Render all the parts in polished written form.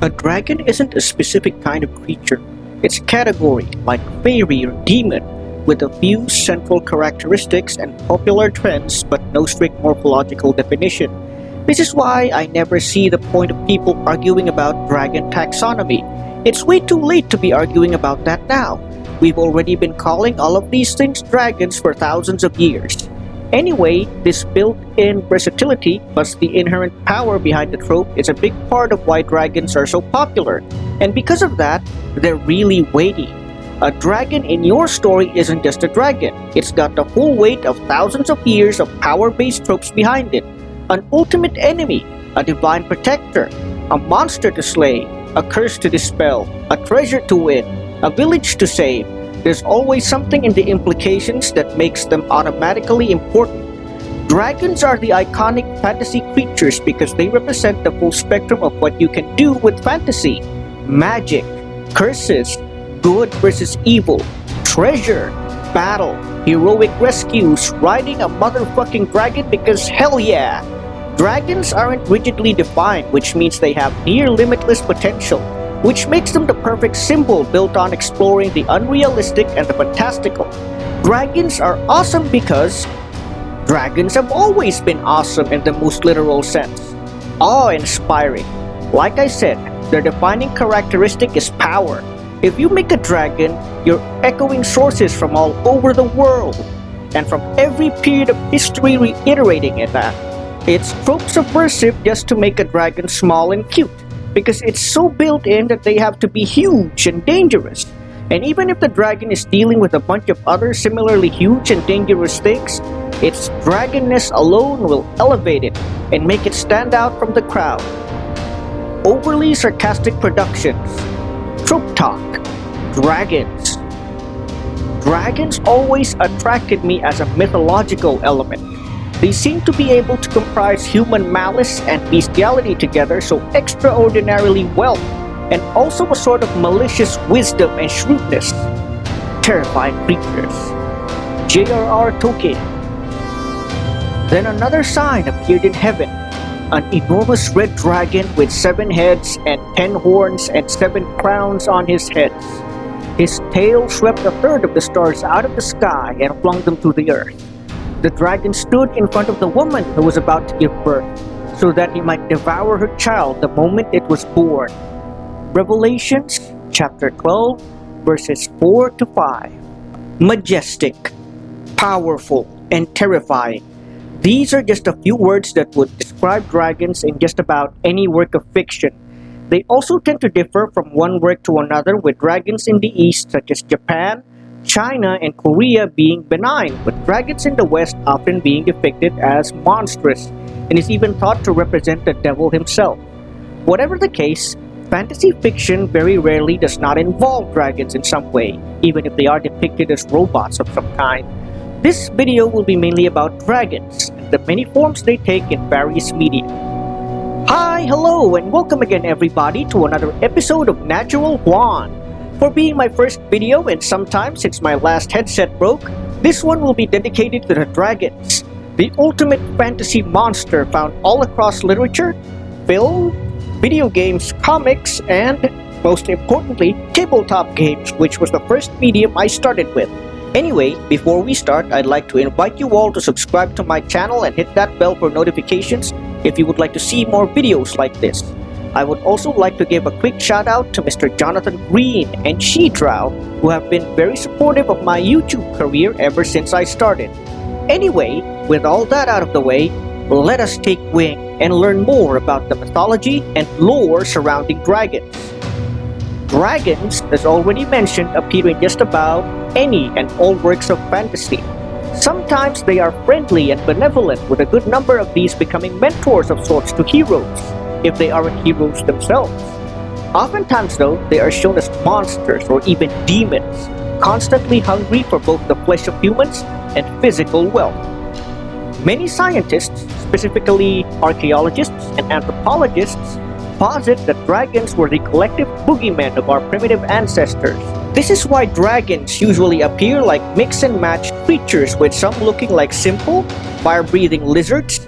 A dragon isn't a specific kind of creature. It's a category, like fairy or demon, with a few central characteristics and popular trends but no strict morphological definition. This is why I never see the point of people arguing about dragon taxonomy. It's way too late to be arguing about that now. We've already been calling all of these things dragons for thousands of years. Anyway, this built-in versatility plus the inherent power behind the trope is a big part of why dragons are so popular. And because of that, they're really weighty. A dragon in your story isn't just a dragon. It's got the full weight of thousands of years of power-based tropes behind it. An ultimate enemy, a divine protector, a monster to slay, a curse to dispel, a treasure to win, a village to save. There's always something in the implications that makes them automatically important. Dragons are the iconic fantasy creatures because they represent the full spectrum of what you can do with fantasy. Magic, curses, good versus evil, treasure, battle, heroic rescues, riding a motherfucking dragon because hell yeah! Dragons aren't rigidly defined, which means they have near limitless potential, which makes them the perfect symbol built on exploring the unrealistic and the fantastical. Dragons are awesome because dragons have always been awesome in the most literal sense. Awe-inspiring. Like I said, their defining characteristic is power. If you make a dragon, you're echoing sources from all over the world, and from every period of history reiterating it that. It's trope subversive just to make a dragon small and cute, because it's so built in that they have to be huge and dangerous. And even if the dragon is dealing with a bunch of other similarly huge and dangerous things, its dragonness alone will elevate it and make it stand out from the crowd. Overly sarcastic productions. Trope talk. Dragons. Dragons always attracted me as a mythological element. They seem to be able to comprise human malice and bestiality together so extraordinarily well, and also a sort of malicious wisdom and shrewdness. Terrifying creatures. J.R.R. Tolkien. Then another sign appeared in heaven, an enormous red dragon with 7 heads and 10 horns and 7 crowns on his heads. His tail swept a third of the stars out of the sky and flung them to the earth. The dragon stood in front of the woman who was about to give birth, so that he might devour her child the moment it was born. Revelations chapter 12, verses 4 to 5. Majestic, powerful, and terrifying. These are just a few words that would describe dragons in just about any work of fiction. They also tend to differ from one work to another, with dragons in the East, such as Japan, China, and Korea, being benign, but dragons in the West often being depicted as monstrous, and is even thought to represent the devil himself. Whatever the case, fantasy fiction very rarely does not involve dragons in some way, even if they are depicted as robots of some kind. This video will be mainly about dragons, and the many forms they take in various media. Hi, hello, and welcome again everybody to another episode of Natural Juan. For being my first video and sometime since my last headset broke, this one will be dedicated to the dragons, the ultimate fantasy monster found all across literature, film, video games, comics, and, most importantly, tabletop games, which was the first medium I started with. Anyway, before we start, I'd like to invite you all to subscribe to my channel and hit that bell for notifications if you would like to see more videos like this. I would also like to give a quick shout out to Mr. Jonathan Green and Sheetrow, who have been very supportive of my YouTube career ever since I started. Anyway, with all that out of the way, let us take wing and learn more about the mythology and lore surrounding dragons. Dragons, as already mentioned, appear in just about any and all works of fantasy. Sometimes they are friendly and benevolent, with a good number of these becoming mentors of sorts to heroes, if they aren't heroes themselves. Oftentimes though, they are shown as monsters or even demons, constantly hungry for both the flesh of humans and physical wealth. Many scientists, specifically archaeologists and anthropologists, posit that dragons were the collective boogeymen of our primitive ancestors. This is why dragons usually appear like mix and match creatures, with some looking like simple, fire-breathing lizards,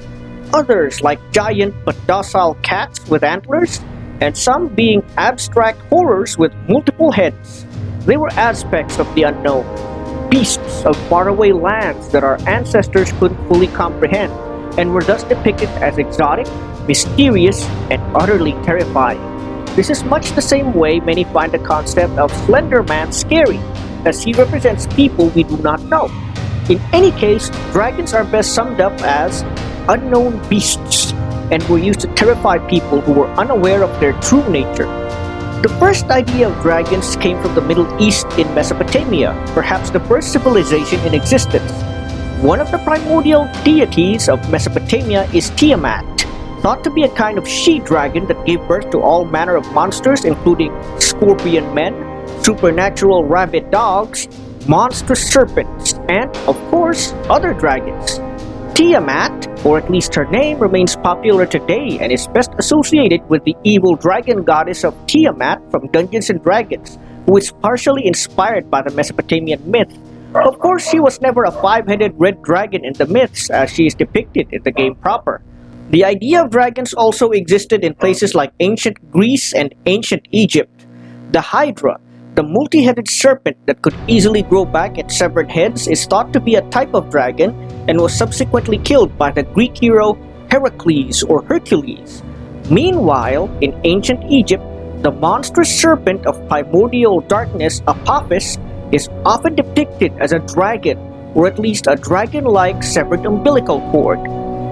others like giant but docile cats with antlers, and some being abstract horrors with multiple heads. They were aspects of the unknown, beasts of faraway lands that our ancestors couldn't fully comprehend, and were thus depicted as exotic, mysterious, and utterly terrifying. This is much the same way many find the concept of Slender Man scary, as he represents people we do not know. In any case, dragons are best summed up as unknown beasts, and were used to terrify people who were unaware of their true nature. The first idea of dragons came from the Middle East in Mesopotamia, perhaps the first civilization in existence. One of the primordial deities of Mesopotamia is Tiamat, thought to be a kind of she-dragon that gave birth to all manner of monsters including scorpion men, supernatural rabid dogs, monstrous serpents, and, of course, other dragons. Tiamat, or at least her name, remains popular today and is best associated with the evil dragon goddess of Tiamat from Dungeons & Dragons, who is partially inspired by the Mesopotamian myth. Of course, she was never a five-headed red dragon in the myths as she is depicted in the game proper. The idea of dragons also existed in places like ancient Greece and ancient Egypt. The Hydra, the multi-headed serpent that could easily grow back its severed heads, is thought to be a type of dragon and was subsequently killed by the Greek hero Heracles or Hercules. Meanwhile, in ancient Egypt, the monstrous serpent of primordial darkness, Apophis, is often depicted as a dragon, or at least a dragon-like severed umbilical cord.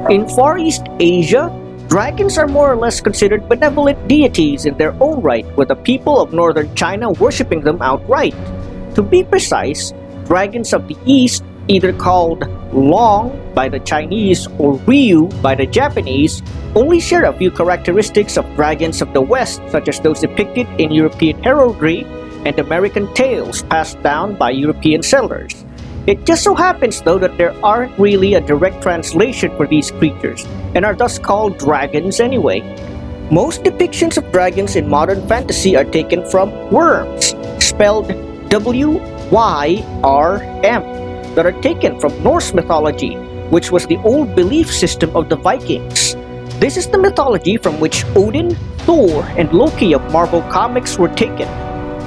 In Far East Asia, dragons are more or less considered benevolent deities in their own right, with the people of northern China worshipping them outright. To be precise, dragons of the East, either called Long by the Chinese or Ryu by the Japanese, only share a few characteristics of dragons of the West, such as those depicted in European heraldry and American tales passed down by European settlers. It just so happens, though, that there aren't really a direct translation for these creatures, and are thus called dragons anyway. Most depictions of dragons in modern fantasy are taken from worms, spelled W-Y-R-M, that are taken from Norse mythology, which was the old belief system of the Vikings. This is the mythology from which Odin, Thor, and Loki of Marvel Comics were taken.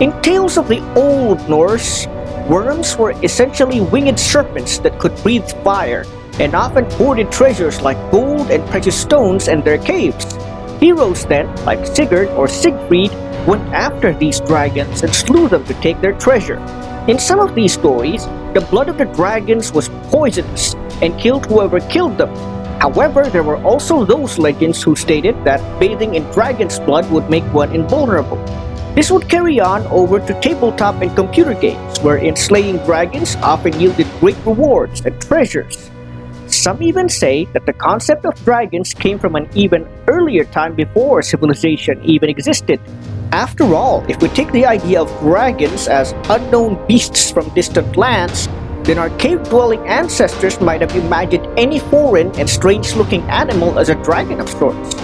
In tales of the Old Norse, worms were essentially winged serpents that could breathe fire, and often hoarded treasures like gold and precious stones in their caves. Heroes then, like Sigurd or Siegfried, went after these dragons and slew them to take their treasure. In some of these stories, the blood of the dragons was poisonous and killed whoever killed them. However, there were also those legends who stated that bathing in dragon's blood would make one invulnerable. This would carry on over to tabletop and computer games, wherein slaying dragons often yielded great rewards and treasures. Some even say that the concept of dragons came from an even earlier time before civilization even existed. After all, if we take the idea of dragons as unknown beasts from distant lands, then our cave-dwelling ancestors might have imagined any foreign and strange-looking animal as a dragon of sorts.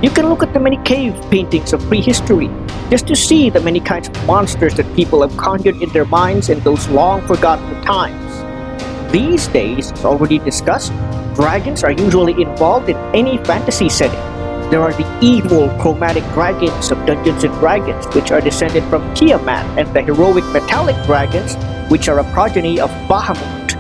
You can look at the many cave paintings of prehistory just to see the many kinds of monsters that people have conjured in their minds in those long-forgotten times. These days, as already discussed, dragons are usually involved in any fantasy setting. There are the evil chromatic dragons of Dungeons & Dragons, which are descended from Tiamat, and the heroic metallic dragons, which are a progeny of Bahamut.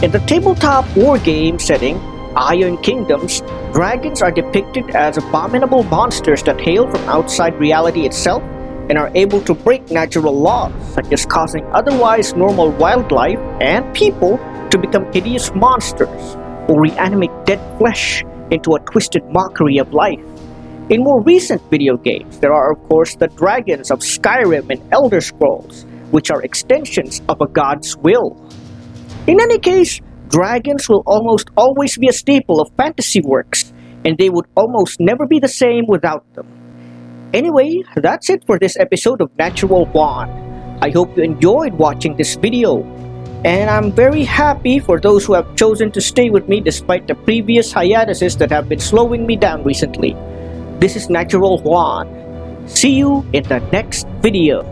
In the tabletop wargame setting, Iron Kingdoms, dragons are depicted as abominable monsters that hail from outside reality itself and are able to break natural laws, such as causing otherwise normal wildlife and people to become hideous monsters or reanimate dead flesh into a twisted mockery of life. In more recent video games, there are of course the dragons of Skyrim and Elder Scrolls, which are extensions of a god's will. In any case, dragons will almost always be a staple of fantasy works, and they would almost never be the same without them. Anyway, that's it for this episode of Natural Juan. I hope you enjoyed watching this video, and I'm very happy for those who have chosen to stay with me despite the previous hiatuses that have been slowing me down recently. This is Natural Juan. See you in the next video.